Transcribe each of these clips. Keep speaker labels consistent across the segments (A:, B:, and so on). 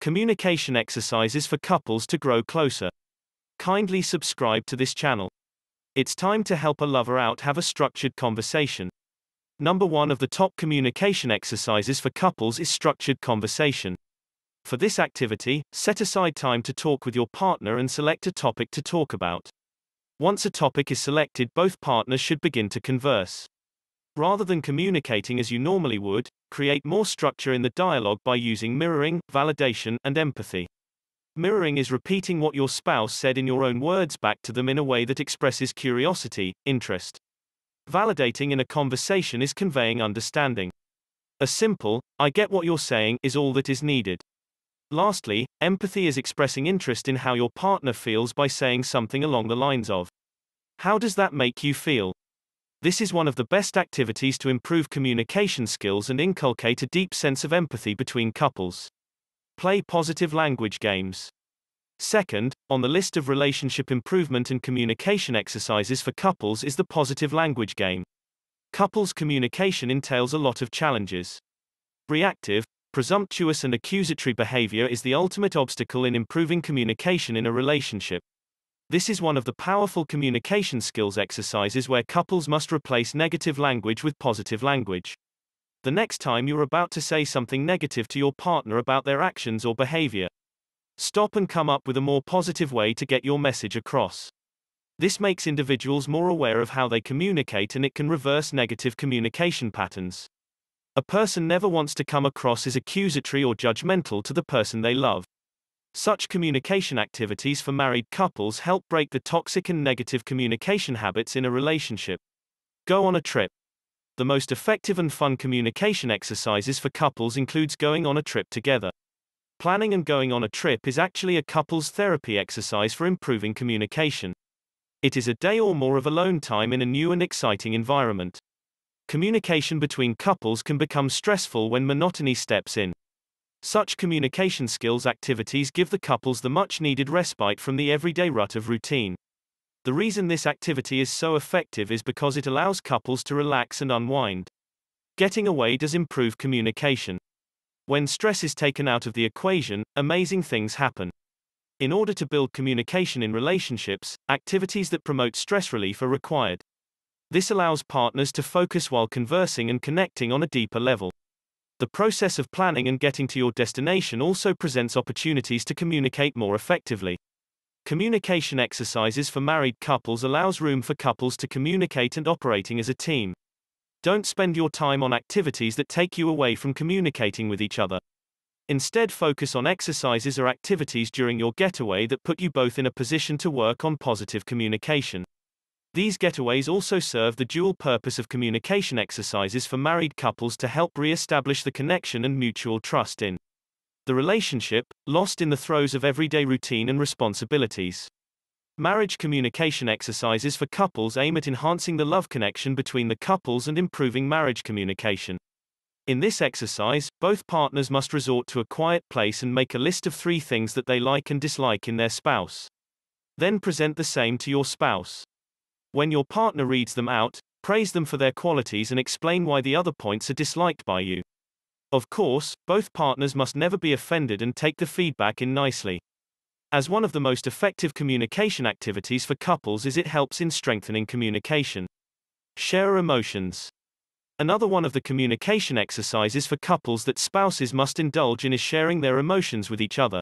A: Communication exercises for couples to grow closer. Kindly subscribe to this channel. It's time to help a lover out have a structured conversation. Number 1 of the top communication exercises for couples is structured conversation. For this activity, set aside time to talk with your partner and select a topic to talk about. Once a topic is selected, both partners should begin to converse. Rather than communicating as you normally would, create more structure in the dialogue by using mirroring, validation, and empathy. Mirroring is repeating what your spouse said in your own words back to them in a way that expresses curiosity, interest. Validating in a conversation is conveying understanding. A simple, "I get what you're saying," is all that is needed. Lastly, empathy is expressing interest in how your partner feels by saying something along the lines of, "How does that make you feel?" This is one of the best activities to improve communication skills and inculcate a deep sense of empathy between couples. Play positive language games. Second, on the list of relationship improvement and communication exercises for couples is the positive language game. Couples communication entails a lot of challenges. Reactive, presumptuous and accusatory behavior is the ultimate obstacle in improving communication in a relationship. This is one of the powerful communication skills exercises where couples must replace negative language with positive language. The next time you're about to say something negative to your partner about their actions or behavior, stop and come up with a more positive way to get your message across. This makes individuals more aware of how they communicate and it can reverse negative communication patterns. A person never wants to come across as accusatory or judgmental to the person they love. Such communication activities for married couples help break the toxic and negative communication habits in a relationship. Go on a trip. The most effective and fun communication exercises for couples includes going on a trip together. Planning and going on a trip is actually a couples therapy exercise for improving communication. It is a day or more of alone time in a new and exciting environment. Communication between couples can become stressful when monotony steps in. Such communication skills activities give the couples the much-needed respite from the everyday rut of routine. The reason this activity is so effective is because it allows couples to relax and unwind. Getting away does improve communication. When stress is taken out of the equation, amazing things happen. In order to build communication in relationships, activities that promote stress relief are required. This allows partners to focus while conversing and connecting on a deeper level. The process of planning and getting to your destination also presents opportunities to communicate more effectively. Communication exercises for married couples allows room for couples to communicate and operating as a team. Don't spend your time on activities that take you away from communicating with each other. Instead, focus on exercises or activities during your getaway that put you both in a position to work on positive communication. These getaways also serve the dual purpose of communication exercises for married couples to help re-establish the connection and mutual trust in the relationship, lost in the throes of everyday routine and responsibilities. Marriage communication exercises for couples aim at enhancing the love connection between the couples and improving marriage communication. In this exercise, both partners must resort to a quiet place and make a list of 3 things that they like and dislike in their spouse. Then present the same to your spouse. When your partner reads them out, praise them for their qualities and explain why the other points are disliked by you. Of course, both partners must never be offended and take the feedback in nicely. As one of the most effective communication activities for couples is it helps in strengthening communication. Share emotions. Another one of the communication exercises for couples that spouses must indulge in is sharing their emotions with each other.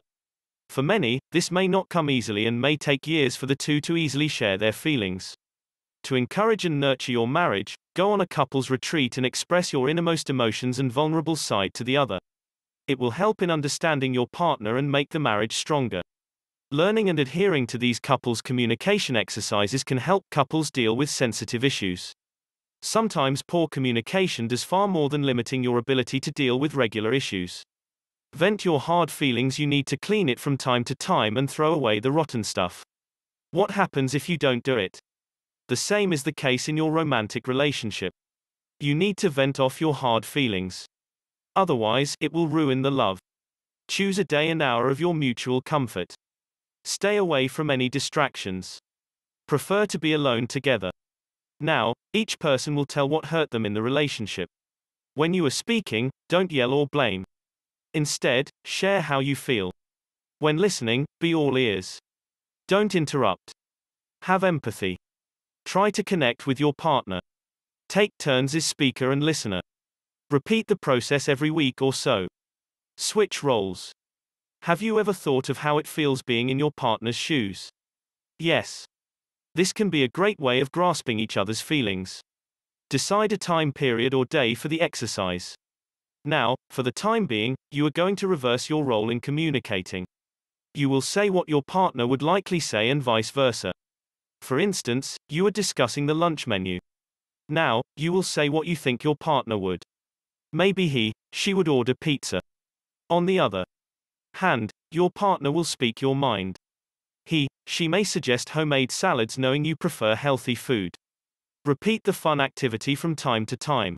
A: For many, this may not come easily and may take years for the two to easily share their feelings. To encourage and nurture your marriage, go on a couples retreat and express your innermost emotions and vulnerable side to the other. It will help in understanding your partner and make the marriage stronger. Learning and adhering to these couples communication exercises can help couples deal with sensitive issues. Sometimes poor communication does far more than limiting your ability to deal with regular issues. Vent your hard feelings. You need to clean it from time to time and throw away the rotten stuff. What happens if you don't do it? The same is the case in your romantic relationship. You need to vent off your hard feelings. Otherwise, it will ruin the love. Choose a day and hour of your mutual comfort. Stay away from any distractions. Prefer to be alone together. Now, each person will tell what hurt them in the relationship. When you are speaking, don't yell or blame. Instead, share how you feel. When listening, be all ears. Don't interrupt. Have empathy. Try to connect with your partner. Take turns as speaker and listener. Repeat the process every week or so. Switch roles. Have you ever thought of how it feels being in your partner's shoes? Yes. This can be a great way of grasping each other's feelings. Decide a time period or day for the exercise. Now, for the time being, you are going to reverse your role in communicating. You will say what your partner would likely say and vice versa. For instance, you are discussing the lunch menu. Now, you will say what you think your partner would. Maybe she would order pizza. On the other hand, your partner will speak your mind. She may suggest homemade salads knowing you prefer healthy food. Repeat the fun activity from time to time.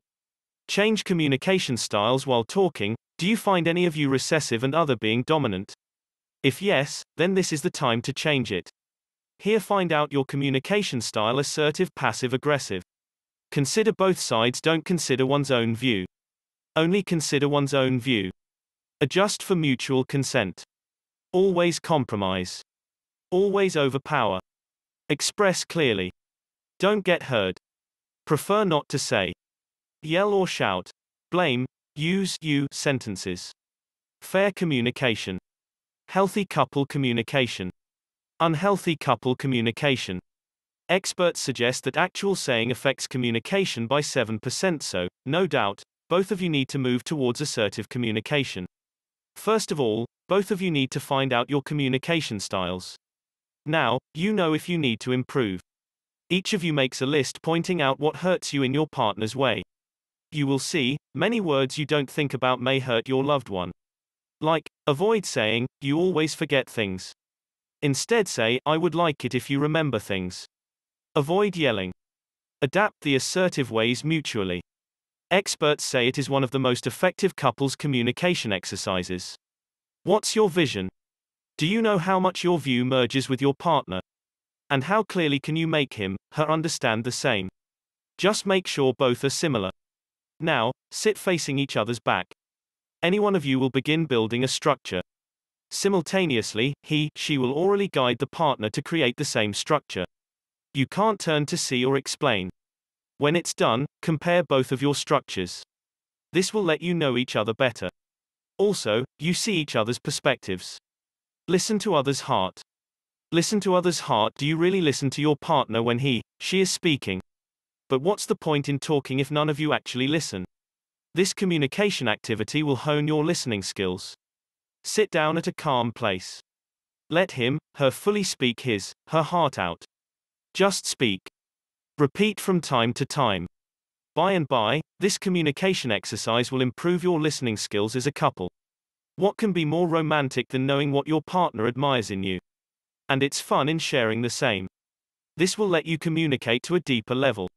A: Change communication styles while talking. Do you find any of you recessive and other being dominant? If yes, then this is the time to change it. Here, find out your communication style: assertive, passive, aggressive. Consider both sides, don't consider one's own view. Only consider one's own view. Adjust for mutual consent. Always compromise. Always overpower. Express clearly. Don't get heard. Prefer not to say. Yell or shout. Blame. Use you sentences. Fair communication. Healthy couple communication. Unhealthy couple communication. Experts suggest that actual saying affects communication by 7%, so, no doubt, both of you need to move towards assertive communication. First of all, both of you need to find out your communication styles. Now, you know if you need to improve. Each of you makes a list pointing out what hurts you in your partner's way. You will see, many words you don't think about may hurt your loved one. Like, avoid saying, "You always forget things." Instead say, "I would like it if you remember things." Avoid yelling. Adapt the assertive ways mutually. Experts say it is one of the most effective couples communication exercises. What's your vision? Do you know how much your view merges with your partner? And how clearly can you make him, her understand the same? Just make sure both are similar. Now, sit facing each other's back. Any one of you will begin building a structure. Simultaneously, she will orally guide the partner to create the same structure. You can't turn to see or explain. When it's done, compare both of your structures. This will let you know each other better. Also, you see each other's perspectives. Listen to others' heart. Listen to others' heart. Do you really listen to your partner when she is speaking? But what's the point in talking if none of you actually listen? This communication activity will hone your listening skills. Sit down at a calm place. Let him, her fully speak her heart out. Just speak. Repeat from time to time. By and by, this communication exercise will improve your listening skills as a couple. What can be more romantic than knowing what your partner admires in you? And it's fun in sharing the same. This will let you communicate to a deeper level.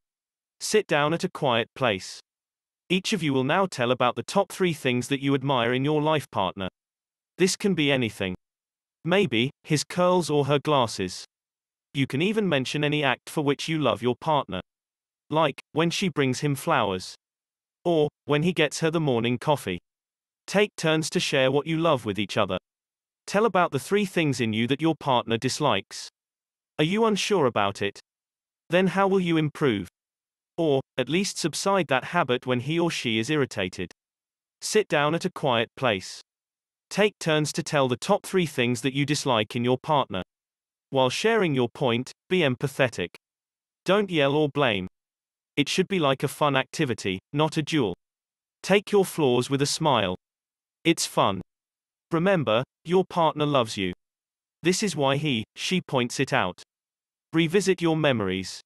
A: Sit down at a quiet place. Each of you will now tell about the top 3 things that you admire in your life partner. This can be anything. Maybe his curls or her glasses. You can even mention any act for which you love your partner. Like, when she brings him flowers. Or, when he gets her the morning coffee. Take turns to share what you love with each other. Tell about the 3 things in you that your partner dislikes. Are you unsure about it? Then how will you improve? Or, at least subside that habit when he or she is irritated. Sit down at a quiet place. Take turns to tell the top 3 things that you dislike in your partner. While sharing your point, be empathetic. Don't yell or blame. It should be like a fun activity, not a duel. Take your flaws with a smile. It's fun. Remember, your partner loves you. This is why she points it out. Revisit your memories.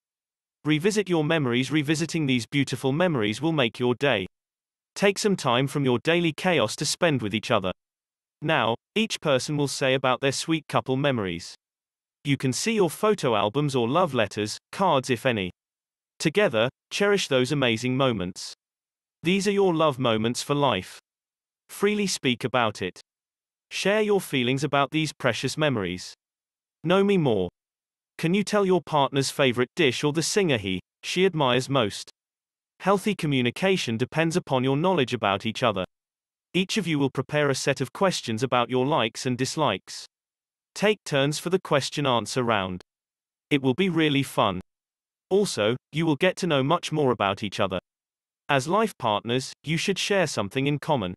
A: Revisit your memories. Revisiting these beautiful memories will make your day. Take some time from your daily chaos to spend with each other. Now, each person will say about their sweet couple memories. You can see your photo albums or love letters, cards if any. Together, cherish those amazing moments. These are your love moments for life. Freely speak about it. Share your feelings about these precious memories. Know me more. Can you tell your partner's favorite dish or the singer she admires most? Healthy communication depends upon your knowledge about each other. Each of you will prepare a set of questions about your likes and dislikes. Take turns for the question-answer round. It will be really fun. Also, you will get to know much more about each other. As life partners, you should share something in common.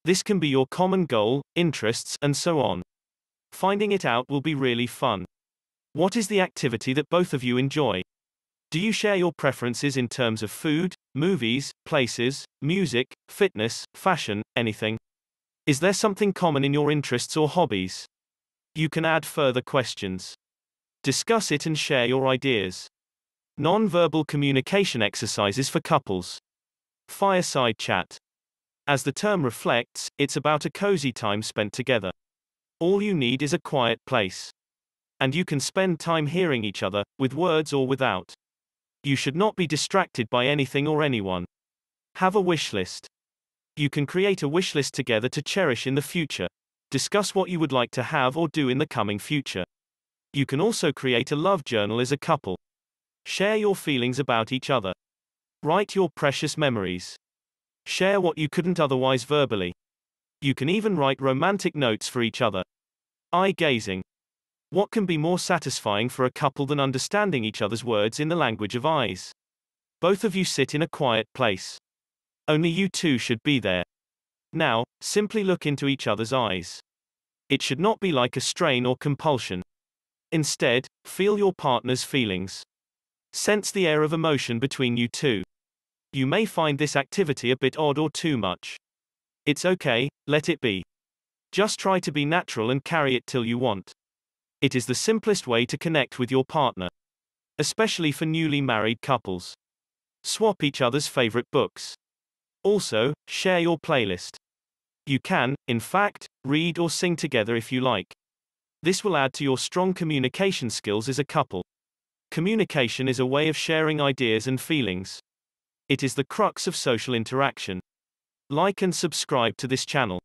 A: This can be your common goal, interests, and so on. Finding it out will be really fun. What is the activity that both of you enjoy? Do you share your preferences in terms of food, movies, places, music, fitness, fashion, anything? Is there something common in your interests or hobbies? You can add further questions. Discuss it and share your ideas. Non-verbal communication exercises for couples. Fireside chat. As the term reflects, it's about a cozy time spent together. All you need is a quiet place. And you can spend time hearing each other, with words or without. You should not be distracted by anything or anyone. Have a wish list. You can create a wish list together to cherish in the future. Discuss what you would like to have or do in the coming future. You can also create a love journal as a couple. Share your feelings about each other. Write your precious memories. Share what you couldn't otherwise verbally. You can even write romantic notes for each other. Eye gazing. What can be more satisfying for a couple than understanding each other's words in the language of eyes? Both of you sit in a quiet place. Only you two should be there. Now, simply look into each other's eyes. It should not be like a strain or compulsion. Instead, feel your partner's feelings. Sense the air of emotion between you two. You may find this activity a bit odd or too much. It's okay, let it be. Just try to be natural and carry it till you want. It is the simplest way to connect with your partner. Especially for newly married couples. Swap each other's favorite books. Also, share your playlist. You can, in fact, read or sing together if you like. This will add to your strong communication skills as a couple. Communication is a way of sharing ideas and feelings. It is the crux of social interaction. Like and subscribe to this channel.